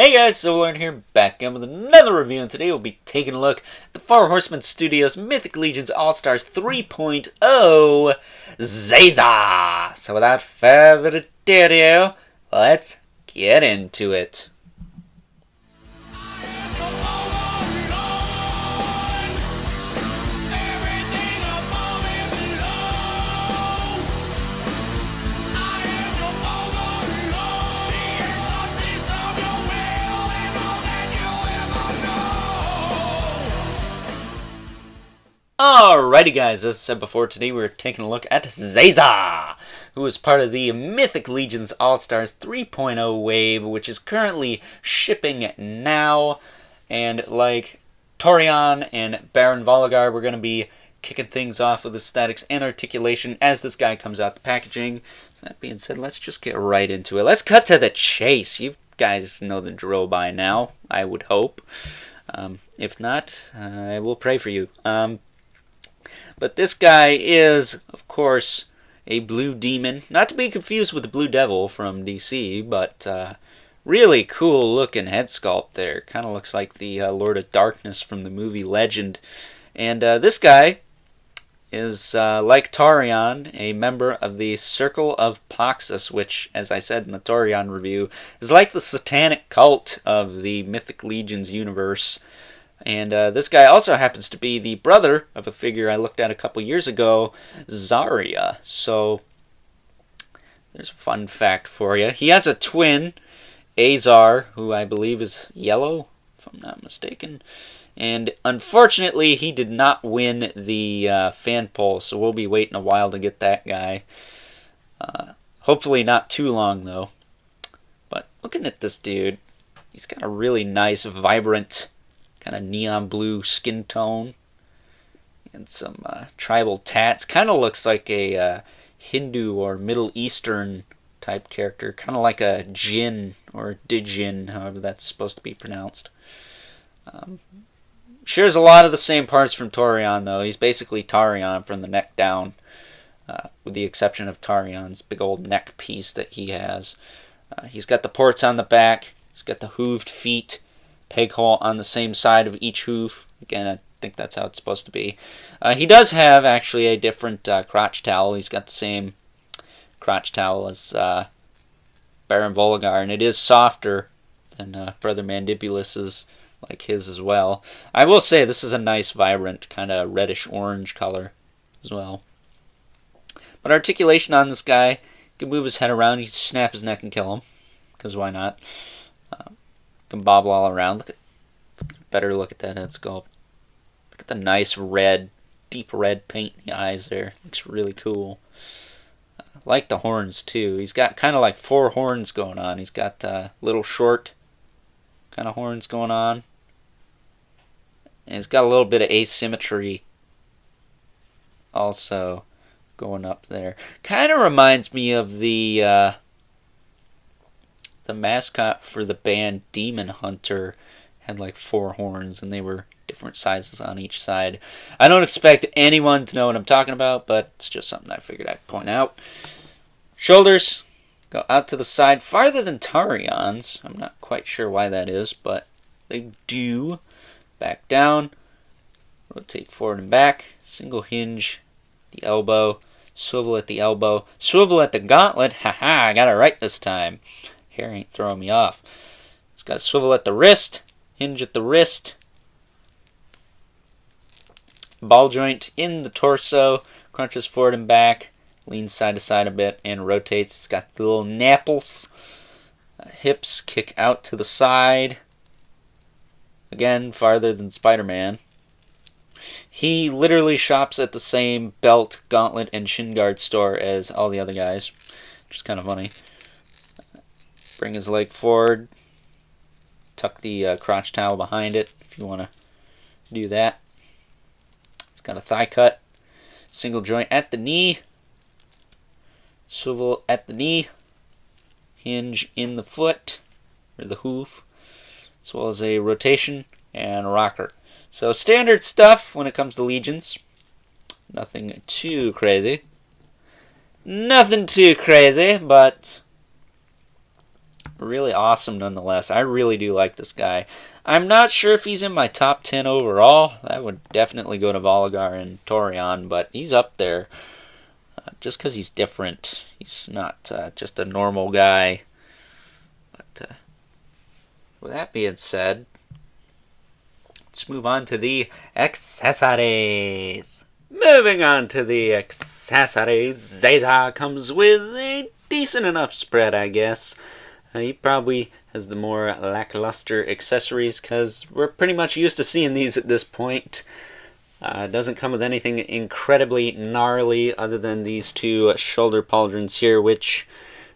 Hey guys, Zazhar here, back again with another review, and today we'll be taking a look at the Horsemen Studios Mythic Legions All-Stars 3.0 Zazhar. So without further ado, let's get into it. Alrighty guys, as I said before, today we're taking a look at Zazhar, who is part of the Mythic Legions All-Stars 3.0 wave, which is currently shipping now. And like Torion and Baron Voligar, we're going to be kicking things off with aesthetics and articulation as this guy comes out the packaging. So that being said, let's just get right into it. Let's cut to the chase. You guys know the drill by now, I would hope. If not, I will pray for you. But this guy is, of course, a blue demon. Not to be confused with the Blue Devil from DC, but really cool looking head sculpt there. Kind of looks like the Lord of Darkness from the movie Legend. And this guy is, like Torion, a member of the Circle of Poxus, which, as I said in the Torion review, is like the satanic cult of the Mythic Legions universe. And this guy also happens to be the brother of a figure I looked at a couple years ago, Zarya. So, there's a fun fact for you. He has a twin, Azar, who I believe is yellow, if I'm not mistaken. And unfortunately, he did not win the fan poll, so we'll be waiting a while to get that guy. Hopefully not too long, though. But looking at this dude, he's got a really nice, vibrant, kind of neon blue skin tone and some tribal tats. Kind of looks like a Hindu or Middle Eastern type character, kind of like a Jinn or Dijin, however that's supposed to be pronounced. Shares a lot of the same parts from Torion, though. He's basically Torion from the neck down, with the exception of Torion's big old neck piece that he has. He's got the ports on the back. He's got the hooved feet. Peg hole on the same side of each hoof. Again, I think that's how it's supposed to be. He does have, actually, a different crotch towel. He's got the same crotch towel as Baron Voligar, and it is softer than Brother Mandibulus's, like his as well. I will say this is a nice, vibrant, kind of reddish-orange color as well. But articulation on this guy, you can move his head around, you can snap his neck and kill him, because why not? Can bobble all around. Let's get a better look at that head sculpt. Look at the nice red, deep red paint in the eyes there. Looks really cool. I like the horns too. He's got kind of like 4 horns going on. He's got little short kind of horns going on. And he's got a little bit of asymmetry also going up there. Kind of reminds me of the mascot for the band Demon Hunter. Had like 4 horns, and they were different sizes on each side. I don't expect anyone to know what I'm talking about, but it's just something I figured I'd point out. Shoulders go out to the side, farther than Tarion's. I'm not quite sure why that is, but they do. Back down, rotate forward and back, single hinge, the elbow, swivel at the elbow, swivel at the gauntlet. Haha, I got it right this time. Hair ain't throwing me off. It's got a swivel at the wrist, hinge at the wrist, ball joint in the torso, crunches forward and back, leans side to side a bit, and rotates. It's got the little napples. Hips kick out to the side. Again, farther than Spider-Man. He literally shops at the same belt, gauntlet, and shin guard store as all the other guys, which is kind of funny. Bring his leg forward. Tuck the crotch towel behind it if you want to do that. It's got a thigh cut. Single joint at the knee. Swivel at the knee. Hinge in the foot, or the hoof. As well as a rotation and a rocker. So standard stuff when it comes to Legions. Nothing too crazy. Nothing too crazy, but really awesome nonetheless. I really do like this guy. I'm not sure if he's in my top 10 overall. That would definitely go to Volgar and Torion, but he's up there. Just because he's different. He's not just a normal guy. But with that being said, let's move on to the accessories. Moving on to the accessories, Zazhar comes with a decent enough spread, I guess. He probably has the more lackluster accessories because we're pretty much used to seeing these at this point. It doesn't come with anything incredibly gnarly other than these two shoulder pauldrons here, which,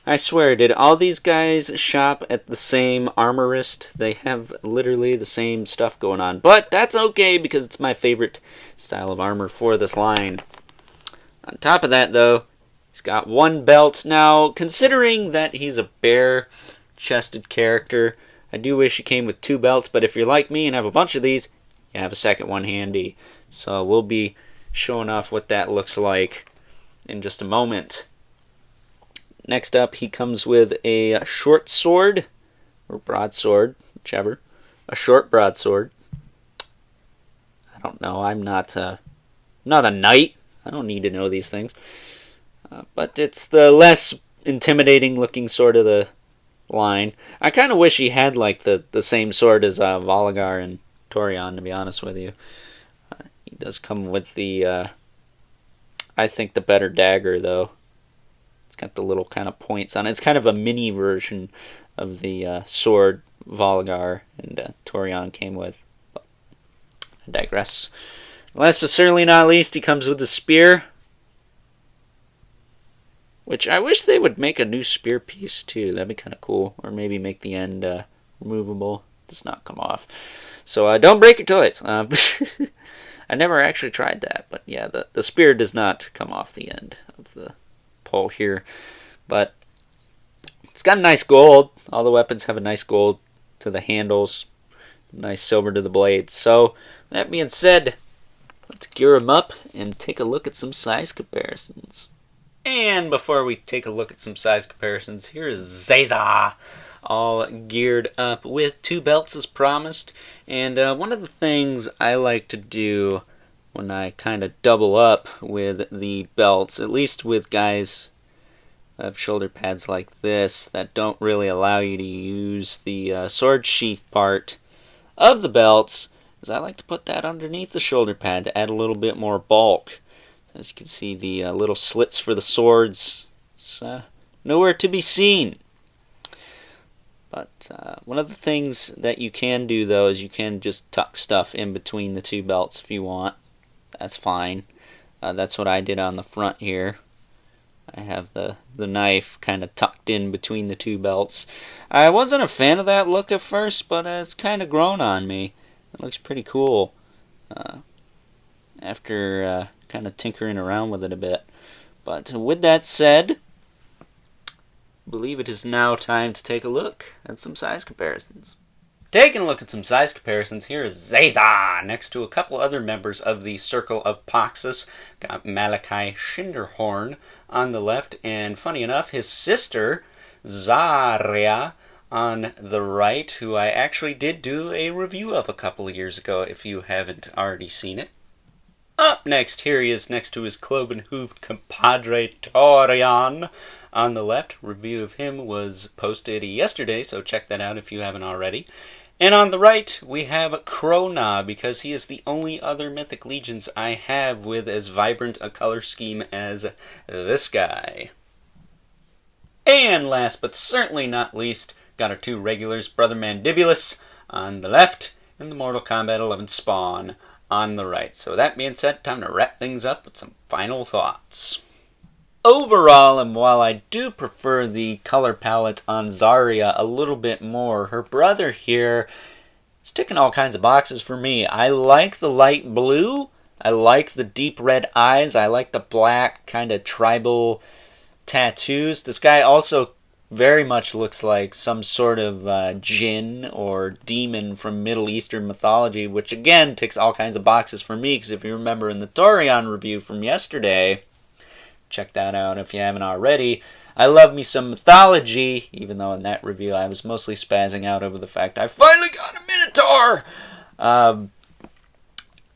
I swear, did all these guys shop at the same armorist? They have literally the same stuff going on. But that's okay because it's my favorite style of armor for this line. On top of that, though, he's got one belt. Now, considering that he's a bare-chested character, I do wish he came with two belts, but if you're like me and have a bunch of these, you have a second one handy. So we'll be showing off what that looks like in just a moment. Next up, he comes with a short sword, or broadsword, whichever. A short broadsword. I don't know, I'm not a knight. I don't need to know these things. But it's the less intimidating looking sword of the line. I kind of wish he had like the same sword as Volgar and Torion, to be honest with you. He does come with the, I think, the better dagger, though. It's got the little kind of points on it. It's kind of a mini version of the sword Volgar and Torion came with. But I digress. Last but certainly not least, he comes with the spear. Which I wish they would make a new spear piece, too. That'd be kind of cool. Or maybe make the end removable. Does not come off. So don't break your toys. I never actually tried that. But yeah, the spear does not come off the end of the pole here. But it's got a nice gold. All the weapons have a nice gold to the handles. Nice silver to the blades. So that being said, let's gear them up and take a look at some size comparisons. And before we take a look at some size comparisons, here is Zazhar, all geared up with two belts as promised. And one of the things I like to do when I kind of double up with the belts, at least with guys who have shoulder pads like this that don't really allow you to use the sword sheath part of the belts, is I like to put that underneath the shoulder pad to add a little bit more bulk. As you can see, the little slits for the swords, it's nowhere to be seen. But one of the things that you can do, though, is you can just tuck stuff in between the two belts if you want. That's fine. That's what I did on the front here. I have the knife kind of tucked in between the two belts. I wasn't a fan of that look at first, but it's kind of grown on me. It looks pretty cool. After kind of tinkering around with it a bit. But with that said, I believe it is now time to take a look at some size comparisons. Taking a look at some size comparisons, here is Zazhar next to a couple other members of the Circle of Paxus. Got Malachi Shinderhorn on the left, and funny enough, his sister, Zarya, on the right, who I actually did do a review of a couple of years ago, if you haven't already seen it. Up next, here he is next to his cloven-hooved compadre Torion on the left. Review of him was posted yesterday, so check that out if you haven't already. And on the right, we have Krona, because he is the only other Mythic Legions I have with as vibrant a color scheme as this guy. And last but certainly not least, got our two regulars, Brother Mandibulus on the left, and the Mortal Kombat 11 Spawn on the right. So that being said, time to wrap things up with some final thoughts. Overall, and while I do prefer the color palette on Zarya a little bit more, her brother here is ticking all kinds of boxes for me. I like the light blue, I like the deep red eyes, I like the black kind of tribal tattoos. This guy also very much looks like some sort of djinn or demon from Middle Eastern mythology, which again ticks all kinds of boxes for me, because if you remember in the Torion review from yesterday, check that out if you haven't already, I love me some mythology, even though in that review I was mostly spazzing out over the fact I finally got a Minotaur!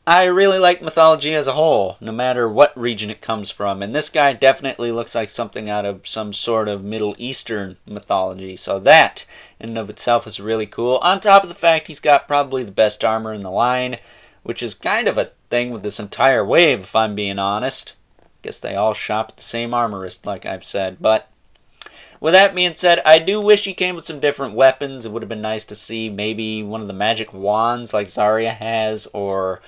I really like mythology as a whole, no matter what region it comes from. And this guy definitely looks like something out of some sort of Middle Eastern mythology. So that, in and of itself, is really cool. On top of the fact he's got probably the best armor in the line, which is kind of a thing with this entire wave, if I'm being honest. Guess they all shop at the same armorist, like I've said. But with that being said, I do wish he came with some different weapons. It would have been nice to see maybe one of the magic wands like Zarya has, or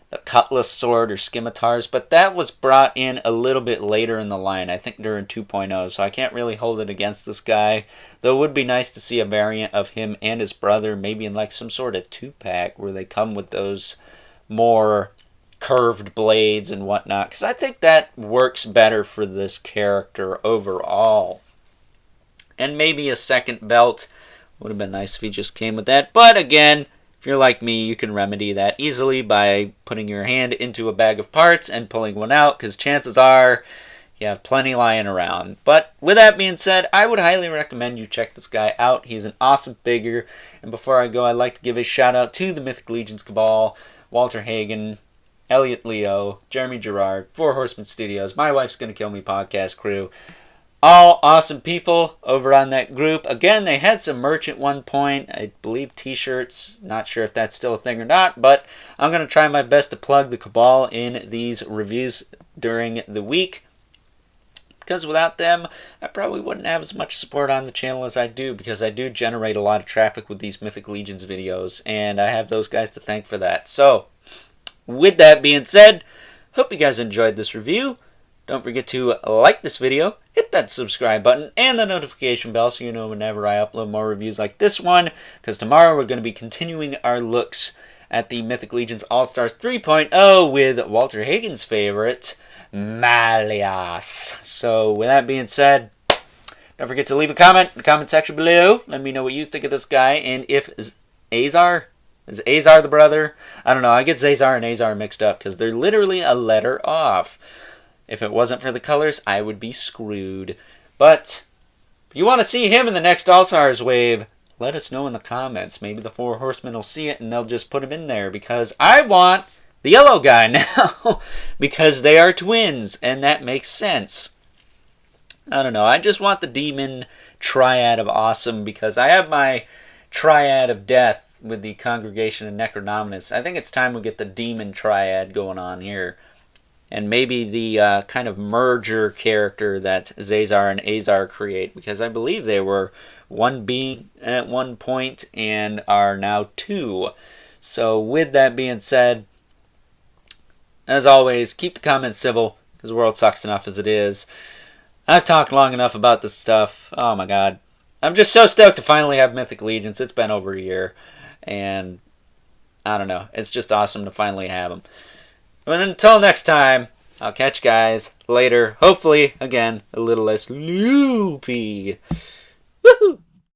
the Cutlass Sword or Scimitars, but that was brought in a little bit later in the line, I think during 2.0, so I can't really hold it against this guy, though it would be nice to see a variant of him and his brother, maybe in like some sort of 2-pack, where they come with those more curved blades and whatnot, because I think that works better for this character overall. And maybe a second belt would have been nice if he just came with that, but again, if you're like me, you can remedy that easily by putting your hand into a bag of parts and pulling one out, because chances are you have plenty lying around. But with that being said, I would highly recommend you check this guy out. He's an awesome figure. And before I go, I'd like to give a shout out to the Mythic Legions Cabal, Walter Hagen, Elliot Leo, Jeremy Gerard, Four Horsemen Studios, My Wife's Gonna Kill Me podcast crew. All awesome people over on that group. Again, they had some merch at one point. I believe t-shirts. Not sure if that's still a thing or not, but I'm going to try my best to plug the Cabal in these reviews during the week, because without them, I probably wouldn't have as much support on the channel as I do, because I do generate a lot of traffic with these Mythic Legions videos, and I have those guys to thank for that. So, with that being said, hope you guys enjoyed this review. Don't forget to like this video, hit that subscribe button, and the notification bell so you know whenever I upload more reviews like this one, because tomorrow we're going to be continuing our looks at the Mythic Legions All-Stars 3.0 with Walter Hagen's favorite, Malleus. So, with that being said, don't forget to leave a comment in the comment section below. Let me know what you think of this guy, and if Zazhar... Is Azar the brother? I don't know, I get Zazhar and Azar mixed up, because they're literally a letter off. If it wasn't for the colors, I would be screwed. But if you want to see him in the next All-Stars wave, let us know in the comments. Maybe the Four Horsemen will see it and they'll just put him in there, because I want the yellow guy now, because they are twins, and that makes sense. I don't know, I just want the demon triad of awesome, because I have my triad of death with the Congregation of Necronominus. I think it's time we get the demon triad going on here. And maybe the kind of merger character that Zazhar and Azar create, because I believe they were one being at one point and are now two. So with that being said, as always, keep the comments civil, because the world sucks enough as it is. I've talked long enough about this stuff. Oh my god. I'm just so stoked to finally have Mythic Legions. It's been over a year. And I don't know. It's just awesome to finally have them. But until next time, I'll catch you guys later. Hopefully, again, a little less loopy. Woohoo!